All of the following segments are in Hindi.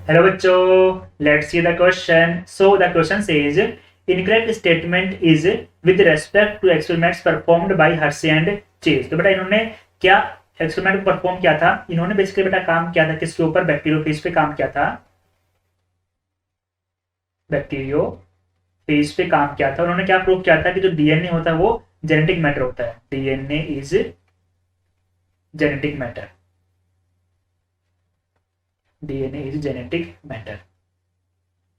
हेलो बच्चों, let's see the question. So the question says incorrect statement is with respect to experiments performed by Hershey and Chase. तो बेटा इन्होंने क्या एक्सपेरिमेंट परफॉर्म किया था? इन्होंने बेसिकली बेटा काम किया था किसके ऊपर? बैक्टीरियोफेज पे काम किया था. बैक्टीरियोफेज पे काम किया था. उन्होंने क्या प्रूव किया था कि जो डीएनए होता है वो जेनेटिक मैटर होता है. DNA is genetic matter. DNA is genetic matter.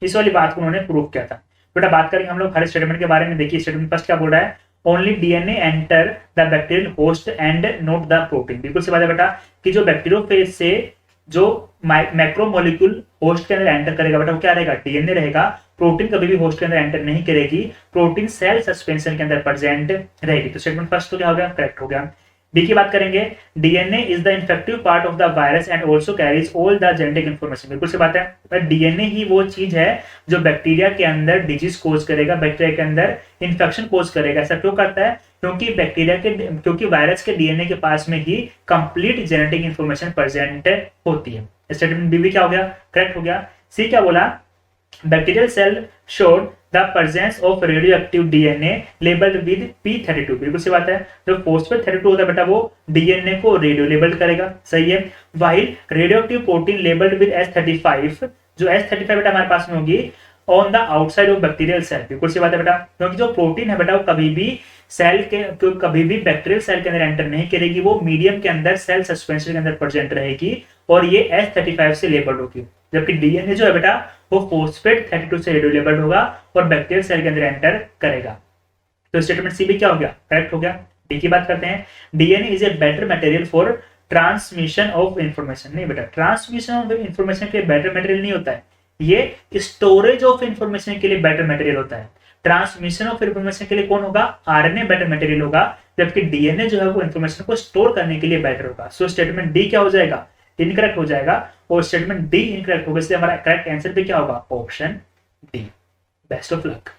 इस वाली बात को उन्होंने प्रूव किया था. बेटा बात करेंगे हम लोग हर स्टेटमेंट के बारे में. देखिए स्टेटमेंट फर्स्ट क्या बोल रहा है? Only DNA enter the bacterial host and note the protein. बिल्कुल सी बात है बेटा कि जो बैक्टीरियोफेज से जो मैक्रोमोलिक्यूल होस्ट के अंदर एंटर करेगा बेटा वो क्या रहेगा? डीएनए रहेगा. प्रोटीन कभी भी होस्ट के अंदर एंटर नहीं करेगी. प्रोटीन सेल सस्पेंशन के अंदर प्रेजेंट रहेगी. तो स्टेटमेंट फर्स्ट तो क्या हो गया? करेक्ट हो गया. बी की बात करेंगे. DNA is the infective part of the virus and also carries all the genetic information. बिल्कुल सी बात है. पर डीएनए ही वो चीज है जो बैक्टीरिया के अंदर डिजीज कोज करेगा, बैक्टीरिया के अंदर इन्फेक्शन कोज करेगा. ऐसा क्यों करता है? क्योंकि वायरस के डीएनए के पास में ही कंप्लीट जेनेटिक इन्फॉर्मेशन प्रेजेंट होती है. स्टेटमेंट बी भी क्या हो गया? करेक्ट हो गया. सी क्या बोला? Bacterial cell showed the presence of radio active DNA labelled with P32. बिल्कुल सी बात है. जो फॉस्फेट 32 होता है बेटा वो डीएनए को रेडियो लेबल्ड करेगा. सही है. While radio active protein labelled with S35. जो S35 बेटा हमारे पास में होगी on the outside of bacterial cell. बिल्कुल सी बात है बेटा. क्योंकि जो प्रोटीन है बेटा वो कभी भी बैक्टीरियल सेल के अंदर एंटर नहीं करेगी. वो मीडियम के अंदर सेल सस्पेंशन के अंदर प्रेजेंट रहेगी और ये S35 से लेबल्ड होगी. जबकि डीएनए जो है बेटा वो फॉस्फेट 32 से रेडियो लेबल्ड होगा और बैक्टीरियल सेल के अंदर एंटर करेगा. तो स्टेटमेंट सी भी क्या हो गया? करेक्ट हो गया. डी की बात करते हैं. DNA is a better material for transmission of information. नहीं बेटा, ट्रांसमिशन ऑफ इंफॉर्मेशन के लिए बेटर मटेरियल नहीं होता है. ये स्टोरेज ऑफ इंफॉर्मेशन के लिए बेटर मटेरियल होता है. ट्रांसमिशन ऑफ इंफॉर्मेशन के लिए कौन होगा? आरएनए बेटर मटेरियल होगा. जबकि डीएनए जो है वो इंफॉर्मेशन को स्टोर करने के लिए बेटर होगा. सो स्टेटमेंट डी क्या हो जाएगा? इनकरेक्ट हो जाएगा. और स्टेटमेंट डी इनकरेक्ट होगा. इसलिए हमारा करेक्ट आंसर भी क्या होगा? Option D. Best of luck.